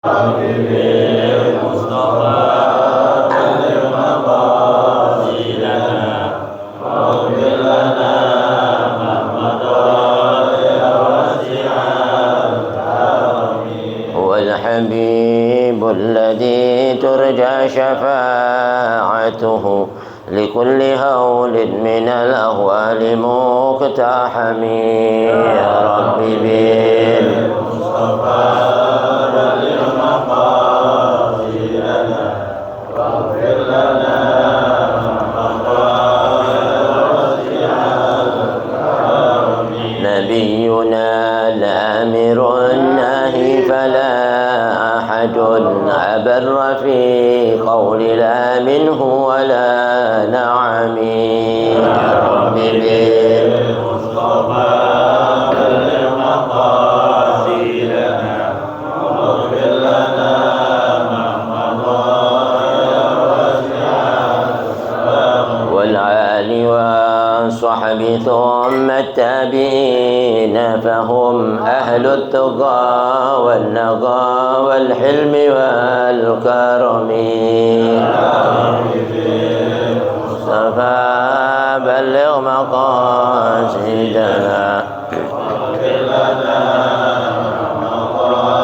حبيبي المصطفى بلغ مقاصدنا واغفر لنا ما مضى يا واسع الكرم. هو الحبيب الذي ترجى شفاعته لكل هول من الأهوال مقتحم. يا ربي بالمصطفى بلغ مقاصدنا واغفر لنا ما مضى يا واسع الكرم. نبينا الآمر الناهي فلا أحد أبر في قول لا منه ولا نعم. يا رب بالمصطفى بلغ مقاصدنا واغفر لنا ما مضى يا واسع الكرم. والآل والصحب ثم التابعين فهم أهل التقى والنقى والحلم والكرم. مصطفى بلغ مقاصدنا واغفر لنا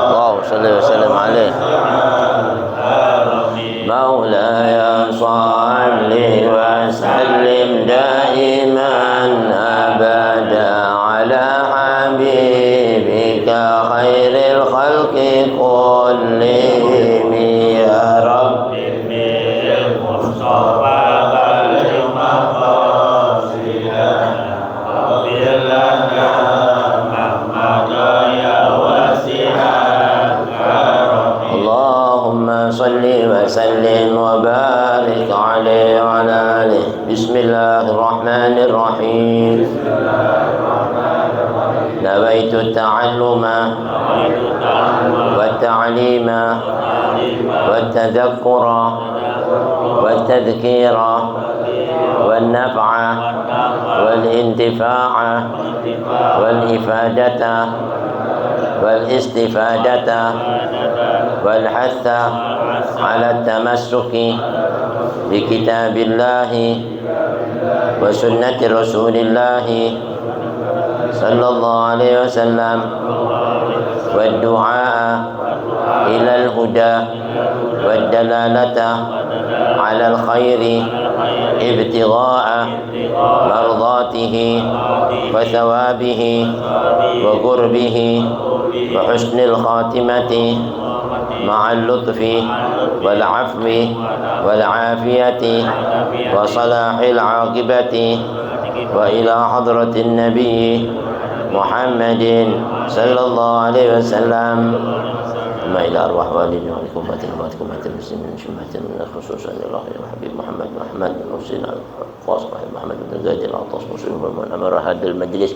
اللهم صل وسلم عليه. مولاي صل وسلم دائما أبدا على حبيبك خير الخلق كلهم. يا رب بالمصطفى بلغ مقاصدنا واغفر لنا ما مضى يا واسع الكرم. اللهم صل وسلم وبارك عليه وعلى آله. بسم الله الرحمن الرحيم. نويت التعلم والتعليم والتذكر والتذكير والنفع والانتفاع والإفادة والاستفادة والحث على التمسك بكتاب الله وسنة رسول الله صلى الله عليه وسلم والدعاء إلى الهدى والدلالة على الخير ابتغاء مرضاته وثوابه وقربه وحسن الخاتمة مع اللطف والعفو والعافية وصلاح العاقبة وإلى حضرة النبي محمد صلى الله عليه وسلم ثم إلى أرواح والدنا ولكمة المسلمين شمة من خصوصا الله الحبيب محمد المحسن الخاص محمد بن زيد العطاس مسلم من أمر هذا المجلس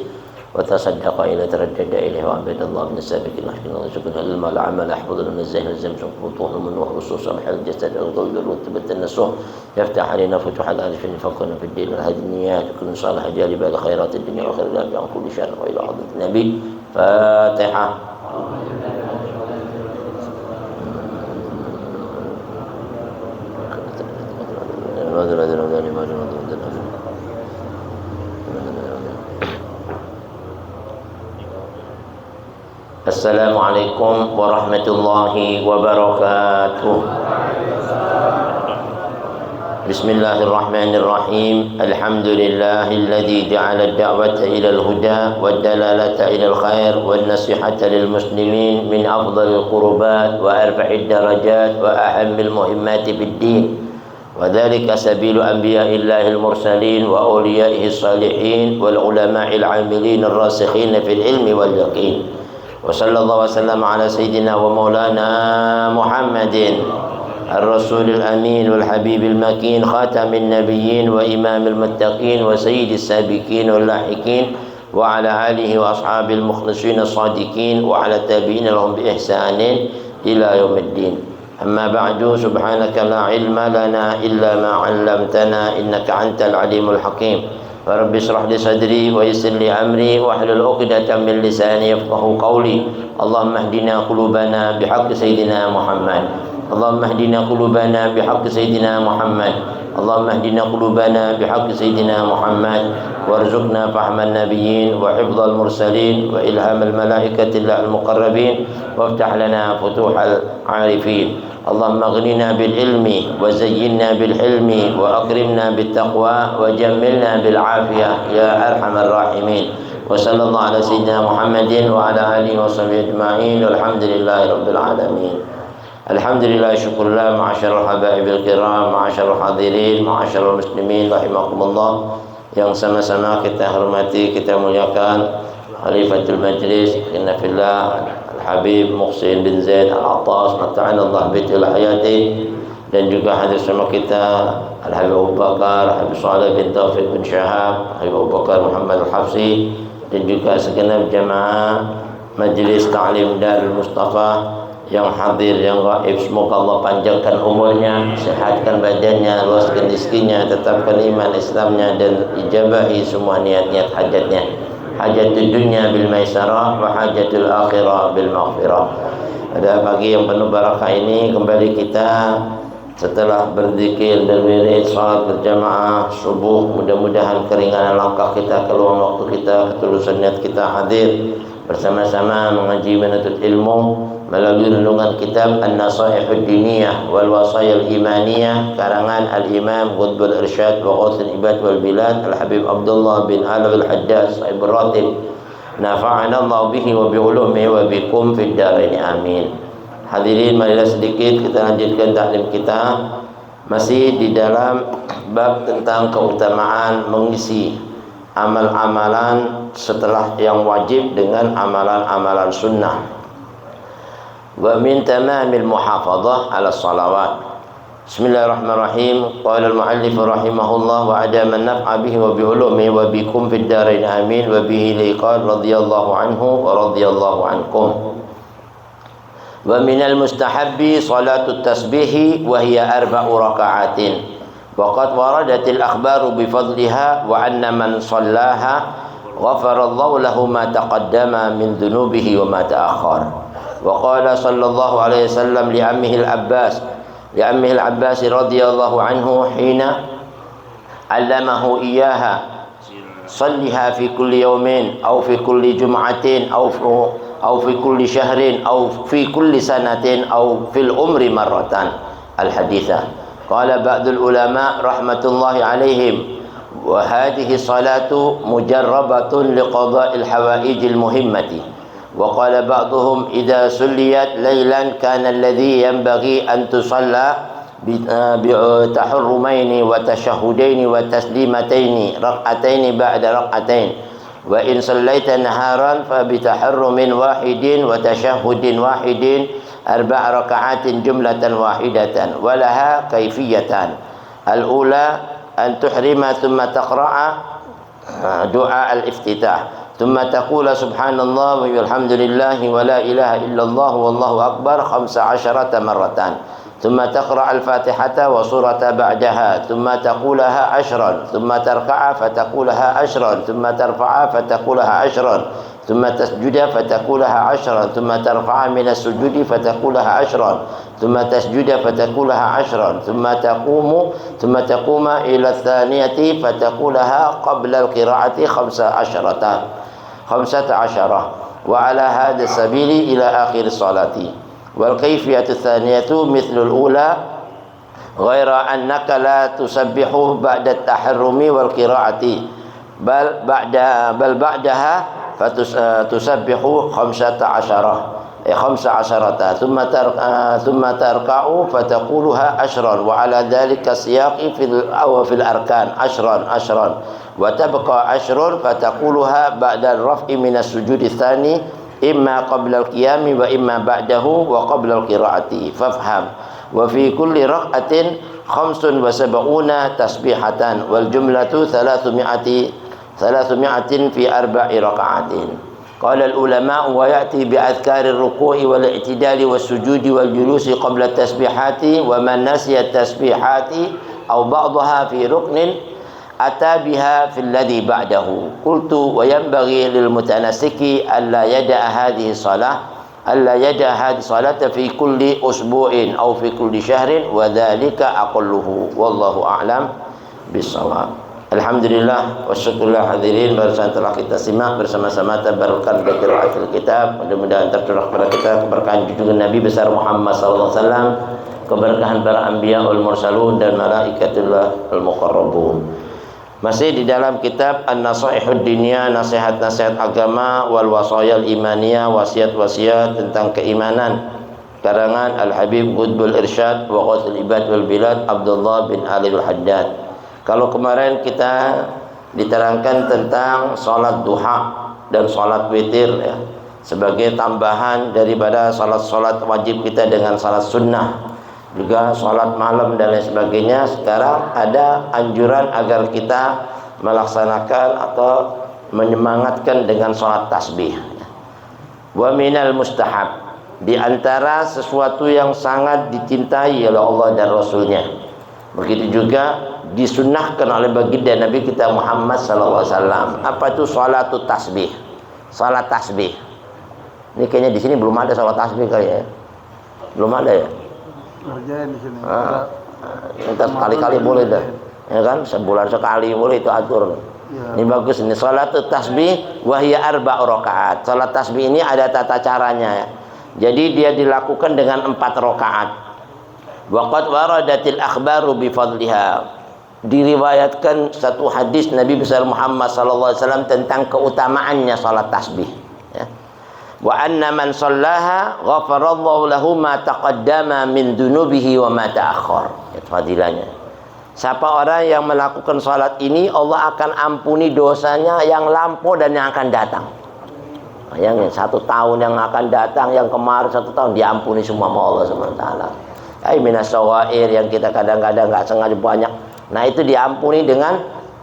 وتصدق إلى تردد إليه وعبد الله بن السابق نحن نشكر العلم والعمل أحفظ لنا الذهن الزمزم وطوح من وخصوص صالح الجسد القلب والرتبة النصوح يفتح علينا فتوح الألف فقنا في الدين الهدنيات وكل صالح جالب الخيرات الدنيا وخير الأبد عن كل شر وإلى حضرة النبي. فاتحة. السلام عليكم ورحمة الله وبركاته. بسم الله الرحمن الرحيم. الحمد لله الذي جعل الدعوة إلى الهدى والدلالة إلى الخير والنصيحة للمسلمين من أفضل القربات وأرفع الدرجات وأهم المهمات بالدين، وذلك سبيل أنبياء الله المرسلين وأوليائه الصالحين والعلماء العاملين الراسخين في العلم واليقين. وصلى الله وسلم على سيدنا ومولانا محمد الرسول الأمين والحبيب المكين خاتم النبيين وإمام المتقين وسيد السابقين واللاحقين وعلى آله وأصحاب المخلصين الصادقين وعلى التابعين لهم بإحسان إلى يوم الدين. أما بعد، سبحانك لا علم لنا إلا ما علمتنا إنك أنت العليم الحكيم. فرب اشرح لي صدري ويسر لي أمري واحلل عقدة من لساني يفقهوا قولي. اللهم اهدنا قلوبنا بحق سيدنا محمد. اللهم اهدنا قلوبنا بحق سيدنا محمد. اللهم اهدنا قلوبنا بحق سيدنا محمد وارزقنا فهم النبيين وحفظ المرسلين وإلهام الملائكة المقربين وافتح لنا فتوح العارفين. اللهم اغننا بالعلم وزينا بالحلم وأكرمنا بالتقوى وجملنا بالعافية يا أرحم الراحمين. وصلى الله على سيدنا محمد وعلى آله وصحبه أجمعين والحمد لله رب العالمين. Alhamdulillah, syukurlah, ma'asyarul haba'ibil kiram, ma'asyarul hadirin, ma'asyarul muslimin, rahimakumullah. Yang sama-sama kita hormati, kita muliakan Khalifatul Majlis, Innafillah Al-Habib Muhsin bin Zaid Al-Attas, nata'anallah bitil hayati. Dan juga hadir sama kita Al-Habib Abu Bakar, Habib Saleh bin Taufiq bin Syahab, Habib Abu Bakar Muhammad Al-Hafsi. Dan juga segenap jamaah Majlis Ta'lim Darul Mustafa yang hadir, yang gaib, semoga Allah panjangkan umurnya, sehatkan badannya, luaskan rezekinya, tetapkan iman Islamnya, dan ijabahi semua niat-niat hajatnya. Hajatul dunya bil maisarah wa hajatul akhirah bil maghfirah. Pada pagi yang penuh barakah ini kembali kita setelah berzikir, berwirid, salat berjamaah subuh, mudah-mudahan keringanan langkah kita, keluar waktu kita, ketulusan niat kita hadir bersama-sama mengaji menuntut ilmu melalui renungan kitab An-Nasaihud Diniyah wal Wasayil Imaniyah karangan Al-Imam Qutbul Irsyad wa Ghauthul Ibad wal Bilad Al-Habib Abdullah bin Alawi Al-Haddad Sahib Ratib. Nafa'ana Allah bihi wa bi'ulumihi wa bikum fid darain amin. Hadirin, marilah sedikit kita lanjutkan taklim kita, masih di dalam bab tentang keutamaan mengisi amal-amalan setelah yang wajib dengan amalan-amalan sunnah. Wa min tamamil muhafadzah ala salawat. Bismillahirrahmanirrahim. Qala al-muallif rahimahullah wa adama an-naf'a bihi wa bi ulumihi wa bikum fid darain amin wa bihi liqad radhiyallahu anhu wa radhiyallahu ankum. Wa minal mustahabbi salatut tasbih wa hiya arba'u raka'atin. Wa qad waradatil akhbaru bi fadliha wa anna man shallaha ghafarallahu lahu ma taqaddama min dhunubihi wa ma ta'akhkhar. Wa qala sallallahu alaihi wasallam li ammihi al-Abbas radhiyallahu anhu hina 'allamahu iyyaha salliha fi kulli yawmin aw fi kulli jum'atin aw fi kulli syahrin aw fi kulli sanatin aw fil umri marratan. Al-haditha. Qala ba'dul ulama rahmatullahi alaihim wa hadhihi salatu mujarrabatun liqada'il hawaijil muhimmati. Wa qala ba'duhum idza sulliyat laylan kana alladhi yanbaghi an tusalla bi taharrumaini wa tashahhudaini wa taslimataini rak'ataini ba'da rak'atain. Wa in sallaita naharan fa bi taharrumin wahidin wa tashahhudin wahidin arba' raka'atin jumlatan wahidatan wa laha kayfiyatan. Al-ula an tuhrima thumma taqra'a du'a al-iftitah thumma taqula subhanallah wa walhamdulillahi wa la ilaha illallah wallahu akbar 15 marratan. ثم تقرأ الفاتحة وسورة بعدها ثم تقولها 10 ثم تركع فتقولها 10 ثم ترفع فتقولها 10 ثم تسجد فتقولها 10 ثم ترفع من السجود فتقولها 10 ثم تسجد فتقولها 10 ثم تقوم إلى الثانية فتقولها قبل القراءة 15 وعلى هذا السبيل إلى آخر الصلاة. والكيفية الثانية مثل الأولى غير أنك لا تسبح بعد التحرم والقراءة بل بعدها فتسبح 15 ثم تركع فتقولها 10 وعلى ذلك السياق في الأركان 10 وتبقى 10 فتقولها بعد الرفع من السجود الثاني إما قبل القيام وإما بعده وقبل القراءة فافهم. وفي كل ركعة 75 تسبيحة والجملة 300 في 4 ركعات. قال العلماء ويأتي بأذكار الركوع والاعتدال والسجود والجلوس قبل التسبيحات ومن نسي التسبيحات أو بعضها في ركن ata biha fil ladzi ba'dahu. Qultu wa yanbaghi lil mutanassiki alla yada'a hadhihi salata fi kulli usbu'in aw fi kulli syahrin wa dzalika aqalluhu wallahu a'lam bissawab. Alhamdulillah wasyukurullah hadirin, barusan telah kita simak bersama-sama tabarukan bi qiraatil kitab. Mudah-mudahan tercurah kepada kita keberkahan junjungan Nabi besar Muhammad sallallahu alaihi wasallam, keberkahan para anbiya wal mursalun dan malaikatullah al muqarrabun. Masih di dalam kitab An-Nasaihud Diniyah, nasihat-nasihat agama, wal wasayal imaniyah, wasiat-wasiat tentang keimanan, karangan Al-Habib Qutbul Irsyad wa Ghathul Ibad wal Bilad Abdullah bin Ali al-Haddad. Kalau kemarin kita diterangkan tentang sholat duha dan sholat witir ya, sebagai tambahan daripada sholat wajib kita dengan sholat sunnah, juga sholat malam dan lain sebagainya. Sekarang ada anjuran agar kita melaksanakan atau menyemangatkan dengan sholat tasbih. Wa minal mustahab, di antara sesuatu yang sangat dicintai oleh Allah dan Rasulnya. Begitu juga disunnahkan oleh baginda Nabi kita Muhammad SAW. Apa itu sholatut tasbih? Sholat tasbih. Ini kayaknya di sini belum ada sholat tasbih kali ya. Belum ada ya. Ngerjain di sini. Kita sekali-kali boleh dah. Ya kan? Sebulan sekali boleh itu atur. Ya. Ini bagus ini sholatut tasbih wa hiya arba'u rakaat. Sholat tasbih ini ada tata caranya. Jadi dia dilakukan dengan 4 rakaat. Waqad waradatil akhbaru bi fadliha. Diriwayatkan satu hadis Nabi besar Muhammad sallallahu alaihi wasallam tentang keutamaannya salat tasbih ya. Wa anna man shallaha ghafarallahu lahu ma taqaddama min dunubihi wa ma ta'akhkhar. Itu fadilahnya. Siapa orang yang melakukan salat ini, Allah akan ampuni dosanya yang lampau dan yang akan datang. Bayangin 1 tahun yang akan datang, yang kemarin 1 tahun diampuni semua sama Allah Subhanahu wa taala. Minas sawair yang kita kadang-kadang nggak sengaja banyak. Nah itu diampuni dengan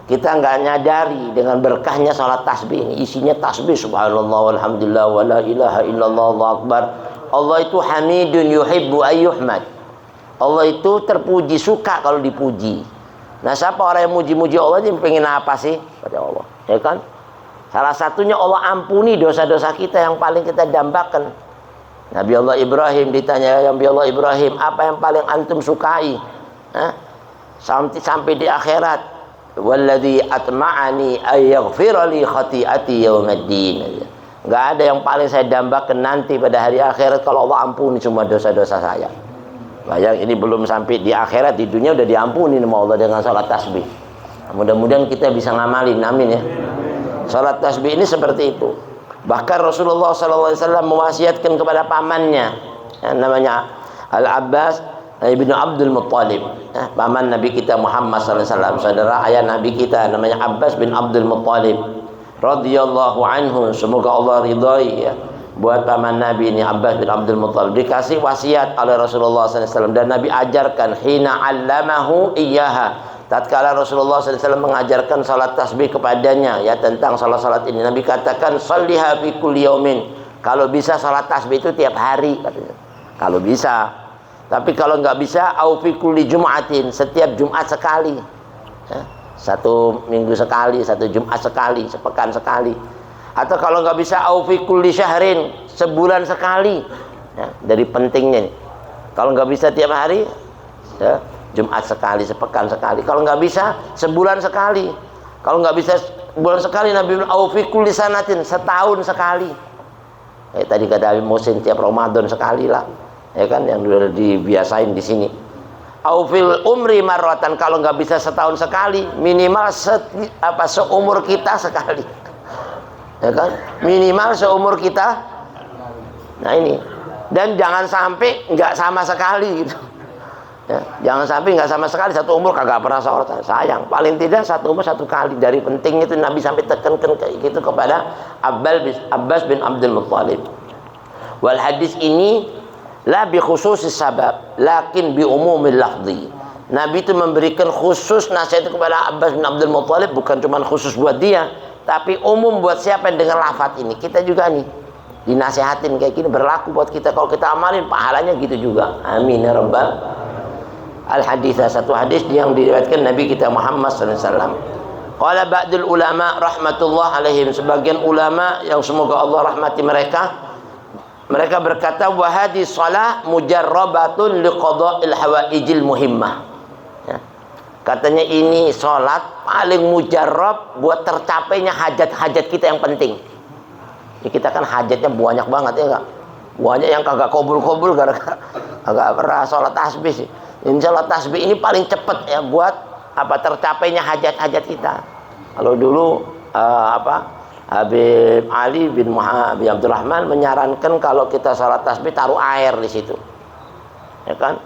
kita nggak nyadari, dengan berkahnya salat tasbih ini. Isinya tasbih subhanallah walhamdulillah wa la ilaha illallah Allahu akbar. Allah itu hamidun yuhibbu ayyuhmad. Allah itu terpuji, suka kalau dipuji. Nah siapa orang yang muji-muji Allah, dia pengen apa sih pada Allah, ya kan? Salah satunya Allah ampuni dosa-dosa kita yang paling kita dambakan. Nabi Allah Ibrahim ditanya, Nabi Allah Ibrahim, apa yang paling antum sukai? Sampai di akhirat, walladzi atma'ani ay yaghfira li khati'ati yaumiddin. Enggak ada yang paling saya dambakan nanti pada hari akhirat kalau Allah ampuni semua dosa-dosa saya. Bayang, ini belum sampai di akhirat, di dunia udah diampuni sama Allah dengan salat tasbih. Mudah-mudahan kita bisa ngamalin, amin ya. Salat tasbih ini seperti itu. Bahkan Rasulullah SAW mewasiatkan kepada pamannya, namanya Al-Abbas ibnu Abdul Muttalib, paman Nabi kita Muhammad SAW, saudara ayah Nabi kita namanya Abbas bin Abdul Muttalib radhiyallahu anhu, semoga Allah ridhai ya, buat paman Nabi ini Abbas bin Abdul Muttalib. Dikasih wasiat oleh Rasulullah SAW dan Nabi ajarkan hina 'allamahu iyyaha, tatkala Rasulullah SAW mengajarkan salat tasbih kepadanya ya, tentang salat-salat ini. Nabi katakan sholliha fi kulli yaumin. Kalau bisa salat tasbih itu tiap hari katanya. Kalau bisa. Tapi kalau nggak bisa au fi kulli jum'atin, setiap Jumat sekali. Ya, 1 minggu sekali, 1 Jumat sekali, sepekan sekali. Atau kalau nggak bisa au fi kulli syahrin, sebulan sekali. Ya, dari pentingnya nih. Kalau nggak bisa tiap hari ya, Jumat sekali, sepekan sekali. Kalau nggak bisa, sebulan sekali. Kalau nggak bisa sebulan sekali, Nabi bilang au fi kulli sanatin, setahun sekali. Tadi kata musim tiap Ramadan sekali lah, ya kan, yang sudah dibiasain di sini. Au fil umri marratan, kalau nggak bisa setahun sekali, minimal seumur kita sekali, ya kan, minimal seumur kita. Nah ini, dan jangan sampai nggak sama sekali gitu. Ya, jangan sampai nggak sama sekali, satu umur kagak pernah sholat, sayang. Paling tidak satu umur 1 kali. Dari pentingnya itu Nabi sampai tekankan kayak gitu kepada Abbas bin Abdul Muttalib. Wal hadis ini la bi khususis sabab, lakin bi umumil lafzi. Nabi itu memberikan khusus nasihat kepada Abbas bin Abdul Muttalib, bukan cuma khusus buat dia, tapi umum buat siapa yang dengar lafaz ini. Kita juga nih dinasihatin kayak gini, berlaku buat kita. Kalau kita amalin pahalanya gitu juga. Amin ya rabbal. Al-haditsah, satu hadis yang diriwayatkan Nabi kita Muhammad SAW. Qala ba'dul ulama rahmatullah alaihim, sebagian ulama yang semoga Allah rahmati mereka berkata wa hadhihi shalah mujarrabatun liqada'il hawaijil muhimmah. Ya. Katanya ini salat paling mujarrab buat tercapainya hajat-hajat kita yang penting. Ya, kita kan hajatnya banyak banget ya enggak? Banyak yang kagak kabul-kabul gara-gara kagak pernah salat tasbih sih. Insyaallah tasbih ini paling cepat ya buat tercapainya hajat-hajat kita. Kalau dulu Habib Ali bin Muhammad bin Abdurrahman menyarankan kalau kita salat tasbih taruh air di situ. Ya kan?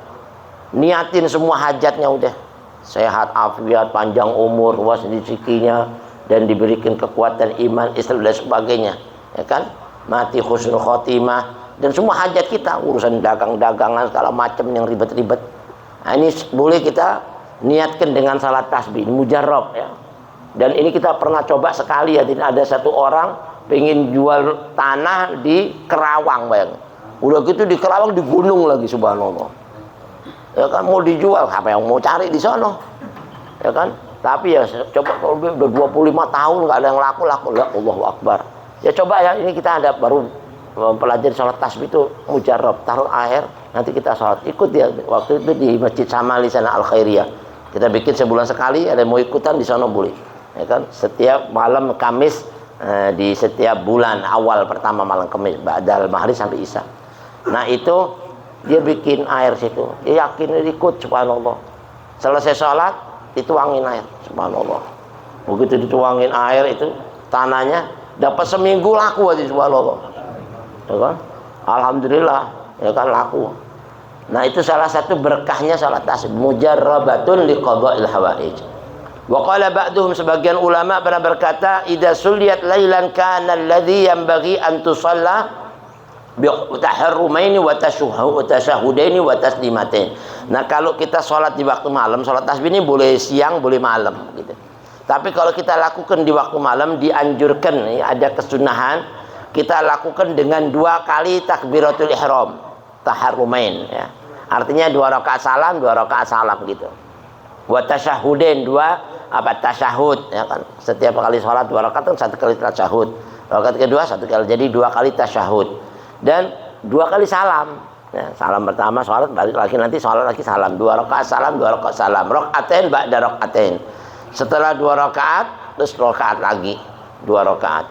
Niatin semua hajatnya udah. Sehat, afiat, panjang umur, luas rezekinya dan diberikan kekuatan iman, istri dan sebagainya. Ya kan? Mati husnul khotimah dan semua hajat kita, urusan dagang-dagangan segala macam yang ribet-ribet. Nah, ini boleh kita niatkan dengan salat tasbih, mujarrab ya. Dan ini kita pernah coba sekali ya, ada satu orang pengen jual tanah di Kerawang, bayang. Udah gitu di Kerawang di gunung lagi, subhanallah. Ya kan, mau dijual, apa yang mau cari di sana? Ya kan? Tapi ya coba kalau udah 25 tahun nggak ada yang laku, ya Allahu Akbar. Ya coba ya, ini kita ada baru mempelajari salat tasbih itu mujarrab, taruh air, nanti kita salat. Ikut ya, waktu itu di Masjid Samali sana Al Khairiyah. Kita bikin sebulan sekali, ada yang mau ikutan di sana boleh. Ya kan? Setiap malam Kamis di setiap bulan awal pertama malam Kamis, ba'dal maghrib sampai Isya. Nah, itu dia bikin air situ. Dia yakin ikut, subhanallah. Selesai sholat, dituangin air, subhanallah. Begitu dituangin air itu, tanahnya dapat seminggu laku aja, subhanallah. Ya kan? Alhamdulillah, ya kan laku. Nah, itu salah satu berkahnya salat tasbih, mujarrabatun liqada'il hawaij. Wa qala ba'duhum, sebagian ulama pernah berkata, idza suliyat lailan kana alladhi yanbaghi an tusalla bi taharrumaini wa tashahudaini wa taslimatain. Nah, kalau kita salat di waktu malam, salat tasbih ini boleh siang, boleh malam gitu. Tapi kalau kita lakukan di waktu malam dianjurkan, ya, ada kesunahan kita lakukan dengan 2 kali takbiratul ihram, taharrumain ya. Artinya 2 rakaat salam, 2 rakaat salam gitu. Wa tasyahudain, 2 tasyahud ya kan. Setiap kali salat 2 rakaat kan 1 kali tasyahud. Rakaat kedua 1 kali, jadi 2 kali tasyahud. Dan 2 kali salam. Ya, salam pertama salat, balik lagi nanti salat lagi salam. 2 rakaat salam, 2 rakaat salam. Rakaatain ba'da rakaatain. Setelah 2 rakaat terus rakaat lagi 2 rakaat.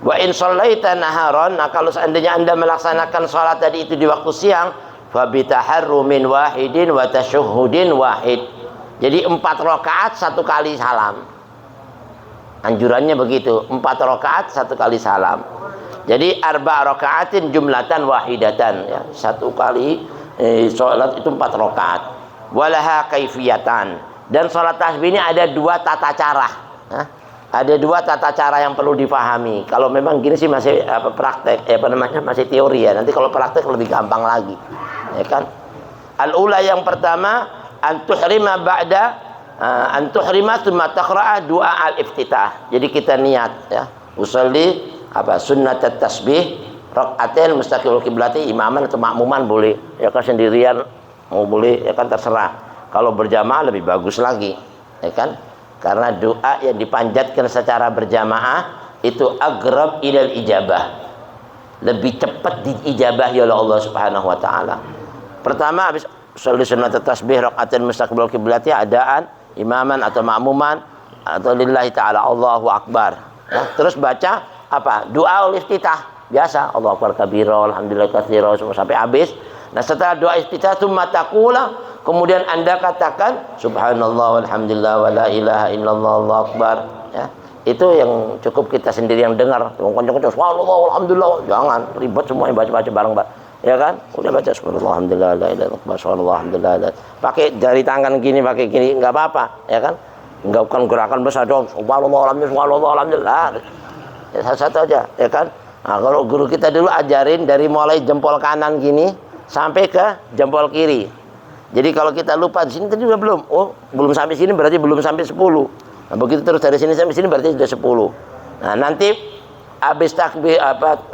Wa in shallaita naharon, nah kalau seandainya Anda melaksanakan salat tadi itu di waktu siang, fa bi taharrumin wahidin wa tasyahhudin wahid. Jadi 4 rakaat 1 kali salam. Anjurannya begitu, 4 rakaat 1 kali salam. Jadi 4 rakaatin jumlatan wahidatan ya. 1 kali salat itu 4 rakaat. Walaha kaifiyatan. Dan salat tasbih ini ada 2 tata cara. Nah, ada 2 tata cara yang perlu difahami. Kalau memang gini sih masih praktek, masih teori ya. Nanti kalau praktek lebih gampang lagi. Ya kan? Al-ula yang pertama, antuhrima tsumma taqra'a du'a al-iftitah. Jadi kita niat ya, usolli sunnat tasbih rakaatain mustaqbil qiblati, imaman atau makmuman boleh. Ya kan, sendirian mau boleh, ya kan terserah. Kalau berjamaah lebih bagus lagi, ya kan? Karena doa yang dipanjatkan secara berjamaah itu agrab ilal ijabah, lebih cepat diijabahi oleh Allah Subhanahu wa taala. Pertama, habis sholli sunnat tasbih rakaatain mustaqbil qiblati, adaan imaman atau makmuman atau lillahi taala, Allahu akbar. Ya, terus baca doa iftitah biasa, Allahu akbar kabira, alhamdulillah katsira, sampai habis. Nah, setelah doa iftitah tsumma taqula, kemudian Anda katakan subhanallah walhamdulillah wa la ilaha illallah Allahu akbar ya. Itu yang cukup kita sendiri yang dengar. Kencang-kencang subhanallah walhamdulillah, jangan ribet semuanya baca-baca bareng, Pak. Ya kan? Udah baca subhanallah alhamdulillah la ilaha illallah subhanallah alhamdulillah. Pakai jari tangan gini, pakai gini enggak apa-apa, ya kan? Enggak bukan gerakan besar dong. Subhanallah alhamdulillah. Ya, satu aja, ya kan? Nah, kalau guru kita dulu ajarin dari mulai jempol kanan gini sampai ke jempol kiri. Jadi kalau kita lupa di sini tadi udah belum, belum sampai sini berarti belum sampai 10. Nah, begitu terus dari sini sampai sini berarti sudah 10. Nah, nanti habis takbir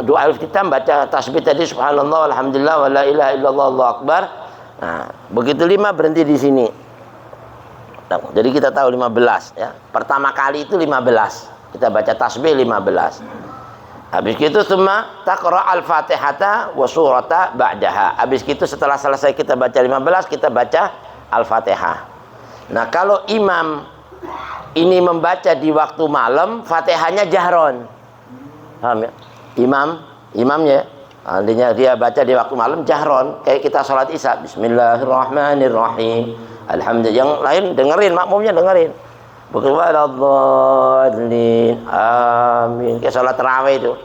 doa iftitah baca tasbih tadi subhanallah alhamdulillah wa la ilaha illallah Allahu akbar. Nah, begitu 5 berhenti di sini. Nah, jadi kita tahu 15 ya. Pertama kali itu 15. Kita baca tasbih 15. Habis itu summa taqra al-Fatihata wa surata ba'daha. Habis itu setelah selesai kita baca 15, kita baca Al-Fatihah. Nah, kalau imam ini membaca di waktu malam, Fatihahnya jahron. Paham ya? Imamnya artinya dia baca di waktu malam jahron, kayak kita sholat isya, Bismillahirrahmanirrahim. Alhamdulillah. Yang lain dengerin, makmumnya dengerin. Bukhwaradhdallin. Amin. Kayak sholat tarawih itu.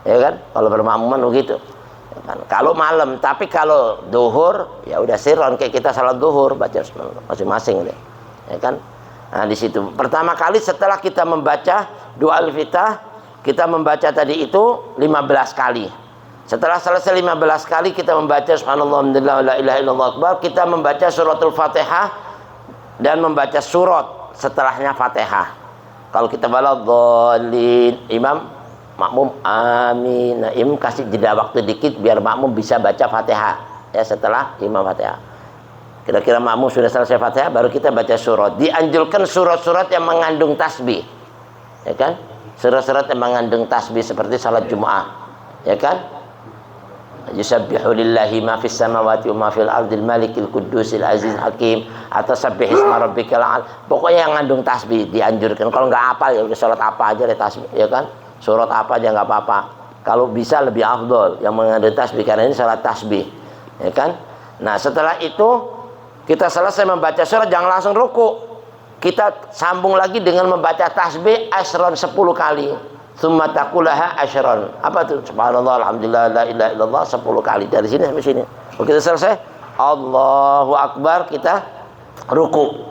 Ya kan? Kalau bermakmuman begitu. Ya kan? Kalau malam, tapi kalau duhur ya udah sirron kayak kita sholat duhur, baca masing-masing deh. Ya kan? Nah, di situ. Pertama kali setelah kita membaca doa Al-Iftitah, kita membaca tadi itu 15 kali. Setelah selesai 15 kali kita membaca subhanallah walhamdulillah la ilaha illallah akbar, kita membaca suratul Fatihah dan membaca surat setelahnya Fatihah. Kalau kita waladhdallin, imam makmum amin. Nah, imam kasih jeda waktu dikit biar makmum bisa baca Fatihah ya setelah imam Fatihah. Kira-kira makmum sudah selesai Fatihah baru kita baca surat. Dianjurkan surat-surat yang mengandung tasbih. Ya kan? Surat-surat yang mengandung tasbih seperti salat Jumat. Ya kan? Yusabbihu lillahi ma fis samawati wa ma fil ardil malikil quddusil aziz hakim, atau sabbih isma rabbikal a'la. Pokoknya yang ngandung tasbih dianjurkan. Kalau nggak hafal ya udah salat apa aja deh tasbih, ya kan? Surat apa aja nggak apa-apa. Kalau bisa lebih afdol yang mengandung tasbih karena ini salat tasbih. Ya kan? Nah, setelah itu kita selesai membaca surat, jangan langsung ruku. Kita sambung lagi dengan membaca tasbih asron 10 kali. Tsumma taqulaha asyran. Apa tuh? Subhanallah, alhamdulillah, la ilaha illallah 10 kali dari sini sampai sini. Begitu selesai, Allahu Akbar, kita ruku.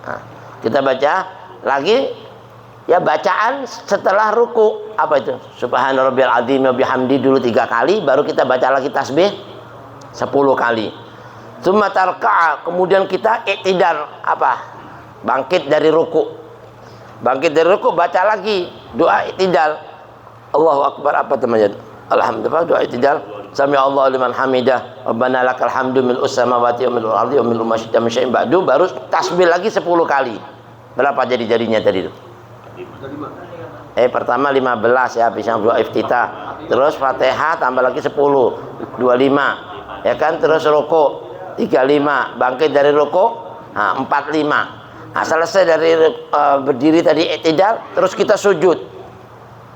Nah, kita baca lagi ya bacaan setelah ruku. Apa itu? Subhanarabbiyal azim wa bihamdi dulu 3 kali, baru kita baca lagi tasbih 10 kali. Tsumma tarka'a, kemudian kita i'tidal, apa? Bangkit dari ruku. Bangkit dari ruku, baca lagi doa i'tidal. Allahu Akbar, apa namanya? Alhamdulillah, doa i'tidal. Sami Allah liman hamidah. Rabbana lakal hamdu mil'us samawati wa mil'ul ardi wa mil'u ma syi'ta min syai'in ba'du. Baru tasbih lagi 10 kali. Berapa jadi-jadinya tadi itu? Pertama 15 ya, bisa doa iftitah. Terus Fatihah tambah lagi 10, 25. Ya kan? Terus ruku 35, bangkit dari ruku 45. Nah, selesai dari berdiri tadi i'tidal, terus kita sujud.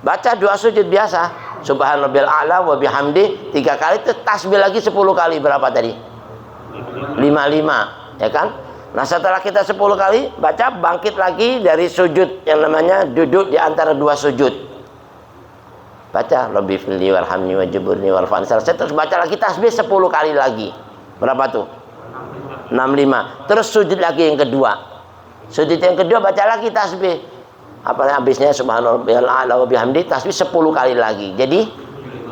Baca doa sujud biasa. Subhanallahil a'la wa bihamdi 3 kali, itu tasbih lagi 10 kali. Berapa tadi? 55, ya kan? Nah, setelah kita 10 kali baca, bangkit lagi dari sujud yang namanya duduk di antara 2 sujud. Baca Rabbi filli warhamni wajburni warfa'ni. Selesai, terus baca lagi tasbih 10 kali lagi. Berapa tuh? 65. Terus sujud lagi yang kedua. Sujud yang kedua baca lagi tasbih. Apa habisnya subhanallahil a'la wa bihamdi, tasbih 10 kali lagi. Jadi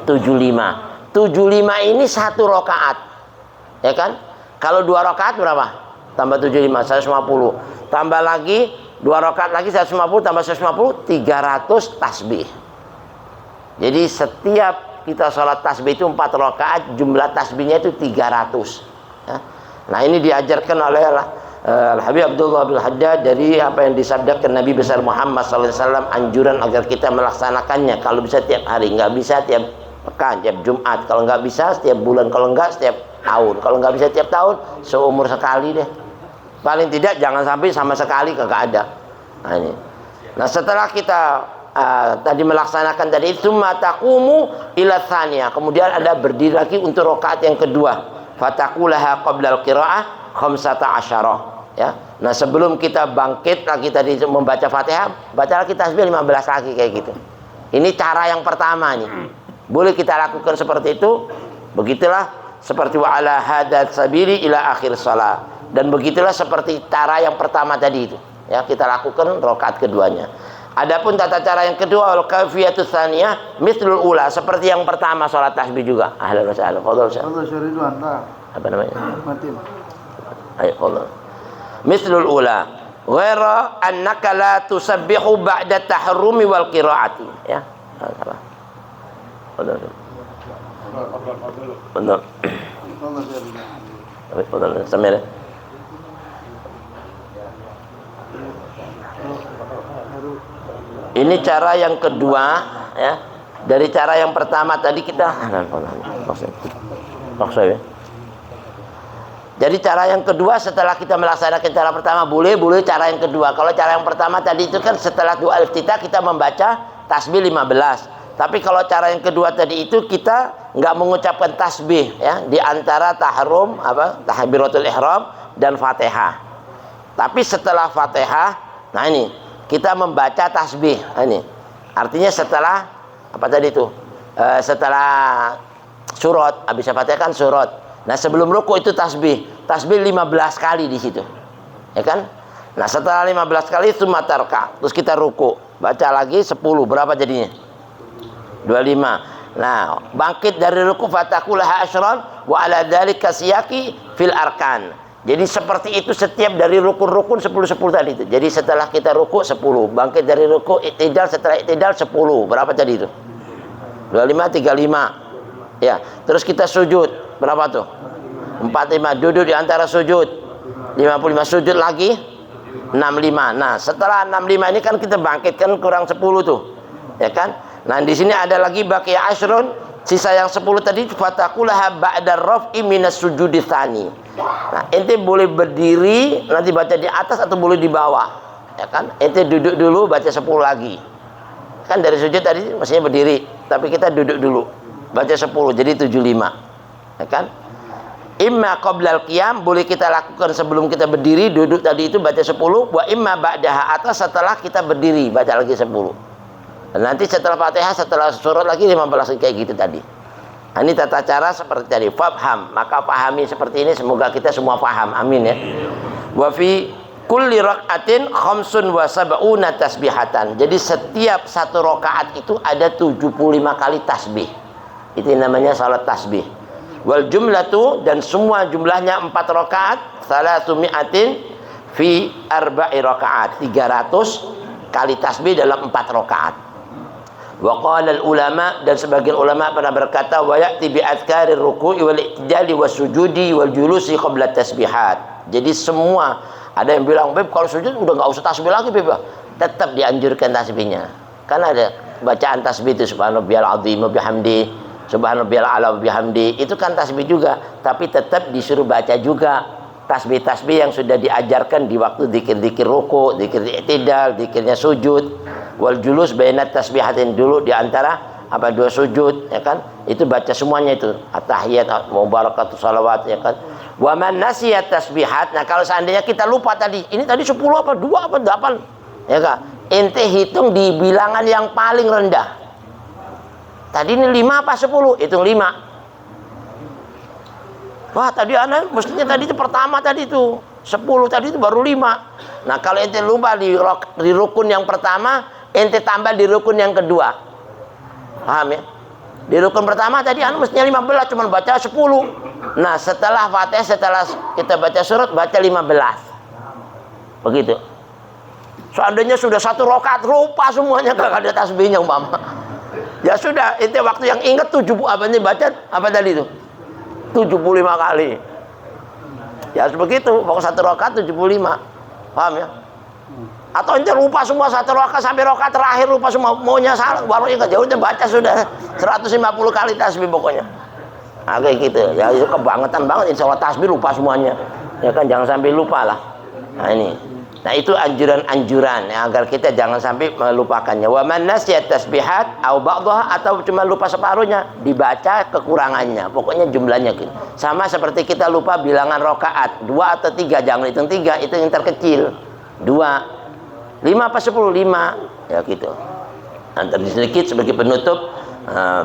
75. 75 ini 1 rakaat. Ya kan? Kalau 2 rakaat berapa? Tambah 75 150. Tambah lagi 2 rakaat lagi 150 tambah 150 300 tasbih. Jadi setiap kita sholat tasbih itu 4 rakaat, jumlah tasbihnya itu 300. Ya. Nah, ini diajarkan oleh Al-Habib Abdullah bin Haddad dari apa yang disabdakan Nabi besar Muhammad SAW, anjuran agar kita melaksanakannya. Kalau bisa tiap hari, nggak bisa tiap pekan, tiap Jumat. Kalau nggak bisa setiap bulan, kalau nggak setiap tahun. Kalau nggak bisa tiap tahun, seumur sekali deh. Paling tidak jangan sampai sama sekali kagak ada. Nah, ini. Nah, setelah kita tadi melaksanakan tadi itu, mataqumu ila tsaniyah. Kemudian ada berdiri lagi untuk rakaat yang kedua. Fataqulaha qabla al-qiraah khamsata asyarah. Ya. Nah, sebelum kita bangkit lagi tadi membaca Fatihah, baca lagi tasbih 15 lagi kayak gitu. Ini cara yang pertama nih. Boleh kita lakukan seperti itu. Begitulah seperti wa ala hadat sabili ila akhir shalah. Dan begitulah seperti cara yang pertama tadi itu. Ya, kita lakukan rakaat keduanya. Adapun tata cara yang kedua, al kaifiyatus tsaniyah mithlul ula, seperti yang pertama salat tasbih juga. Ahlan wa sahlan. Fadhil Ustaz. Apa namanya? Matin. Ayo, fadhil. Mithlul ula, ghaira annaka la tusabbihu ba'da tahrumi wal qiraati. Ya. Salah. Fadhil. Benar. Fadhil. Sambil. Ini cara yang kedua ya. Dari cara yang pertama tadi kita ya. Jadi cara yang kedua setelah kita melaksanakan cara pertama boleh cara yang kedua. Kalau cara yang pertama tadi itu kan setelah doa iftitah kita membaca tasbih 15. Tapi kalau cara yang kedua tadi itu kita nggak mengucapkan tasbih ya di antara tahrum takbiratul ihram dan Fatihah. Tapi setelah Fatihah, nah ini kita membaca tasbih. Nah, ini artinya setelah apa tadi itu? Setelah surat, habis Fatihah kan surat. Nah, sebelum ruku itu tasbih 15 kali di situ. Ya kan? Nah, setelah 15 kali sumatarka, terus kita ruku, baca lagi 10, berapa jadinya? 25. Nah, bangkit dari ruku fatakulah asyran wa ala dzalika siyaqi fil arkan. Jadi seperti itu setiap dari rukun-rukun 10 tadi itu. Jadi setelah kita ruku 10, bangkit dari ruku i'tidal, setelah i'tidal 10. Berapa tadi itu? 25 35. Ya, terus kita sujud. Berapa tuh? 45. Duduk di antara sujud. 55 sujud lagi 65. Nah, setelah 65 ini kan kita bangkitkan kurang 10 tuh. Ya kan? Nah, di sini ada lagi baqiya asyrun, sisa yang 10 tadi fatakulah ba'da raf'i minas sujudi tsani. Nah, ente boleh berdiri nanti baca di atas atau boleh di bawah. Ya kan? Ente duduk dulu baca 10 lagi. Kan dari sujud tadi mestinya berdiri, tapi kita duduk dulu. Baca 10 jadi 75. Ya kan? Imma qoblal qiyam boleh kita lakukan sebelum kita berdiri, duduk tadi itu baca 10, wa imma ba'daha atau setelah kita berdiri baca lagi 10. Dan nanti setelah Fatihah, setelah surat lagi 15 kayak gitu tadi. Nah, ini tata cara seperti tadi. Fafham, maka pahami seperti ini, semoga kita semua paham. Amin ya. Wa fi kulli rak'atin khamsun wa sab'una tasbihatan. Jadi setiap satu rakaat itu ada 75 kali tasbih. Itu namanya salat tasbih. Wal jumlatu, dan semua jumlahnya 4 rakaat, salasumi'atin fi arba'i rakaat. 300 kali tasbih dalam 4 rakaat. Wa qala ulama, dan sebagian ulama pernah berkata wa ya'ti bi adhkarir ruku'i wal i'tidali was sujudi wal julusi qabla tasbihat. Jadi semua, ada yang bilang, "Beb, kalau sujud udah enggak usah tasbih lagi, Beb." Tetap dianjurkan tasbihnya. Karena ada bacaan tasbih itu subhanallahil azim wa bihamdi, subhanallahil a'la wa bihamdi. Itu kan tasbih juga, tapi tetap disuruh baca juga tasbih-tasbih yang sudah diajarkan di waktu zikir-zikir ruku, zikir i'tidal, zikirnya sujud. Wal julus bainat tasbihatin, dulu di antara dua sujud, ya kan? Itu baca semuanya itu. At-tahiyat, mubarakatuh, salawat, ya kan? Wa man nasiya tasbihat. Nah, kalau seandainya kita lupa tadi, ini tadi 10 apa 2 apa 8, ya kan? Ente hitung di bilangan yang paling rendah. Tadi ini 5 apa 10? Hitung 5. Wah, tadi anak mestinya tadi itu pertama tadi itu 10, tadi itu baru 5. Nah, kalau ente lupa di rukun yang pertama, ente tambah di rukun yang kedua. Paham ya? Di rukun pertama tadi mestinya 15, cuma baca 10. Nah, setelah Fatihah, setelah kita baca surat, baca 15. Begitu. Seandainya sudah 1 rakaat lupa semuanya, gak ada tasbihnya umpama. Ya sudah, ente waktu yang ingat 70 baca apa tadi itu? 75 kali. Ya harus begitu, pokok 1 rakaat 75. Paham ya? Atau ente lupa semua 1 rakaat sampai rakaat terakhir lupa semua, maunya salah, baru ingat, ya udah baca sudah 150 kali tasbih pokoknya. Nah, kayak gitu. Ya itu kebangetan banget, insya Allah tasbih lupa semuanya. Ya kan, jangan sampai lupa lah. Nah ini. Nah itu anjuran-anjuran ya, agar kita jangan sampai melupakannya. Wa man nasiya tasbihat au ba'daha, atau cuma lupa separuhnya, dibaca kekurangannya. Pokoknya jumlahnya gitu. Sama seperti kita lupa bilangan rakaat 2 atau 3, jangan hitung 3, itu yang terkecil. 2, 5 apa 10? 5. Ya gitu. Nanti sedikit sebagai penutup,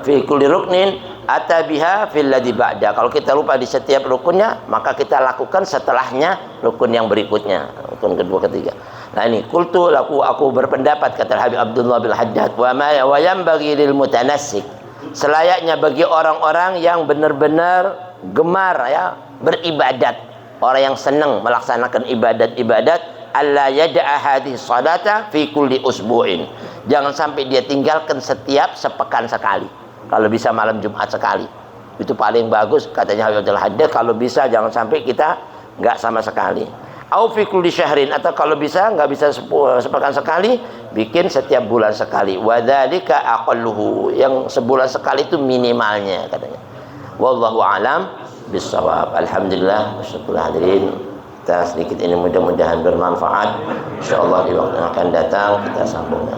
fi kulli ruknin atabiha fil ladzi ba'da. Kalau kita lupa di setiap rukunnya, maka kita lakukan setelahnya rukun yang berikutnya, rukun kedua, ketiga. Nah ini qultu laku, aku berpendapat, kata Habib Abdullah bin Haddad, wa yanbaghi lil mutanassik, selayaknya bagi orang-orang yang benar-benar gemar ya beribadat, orang yang senang melaksanakan ibadat-ibadat, alla yada'a hadhihi salata fi kulli usbu'in, jangan sampai dia tinggalkan setiap sepekan sekali. Kalau bisa malam Jumat sekali, itu paling bagus katanya Habib Abdul Haddad. Kalau bisa jangan sampai kita nggak sama sekali. Au fi kulli syahrin, atau kalau bisa nggak bisa sepekan sekali, bikin setiap bulan sekali. Wa dzalika aqalluhu, yang sebulan sekali itu minimalnya katanya. Wallahu alam bissawab. Alhamdulillah, syukurlah hadirin. Kita sedikit ini mudah-mudahan bermanfaat. Insyaallah di waktu yang akan datang kita sambung.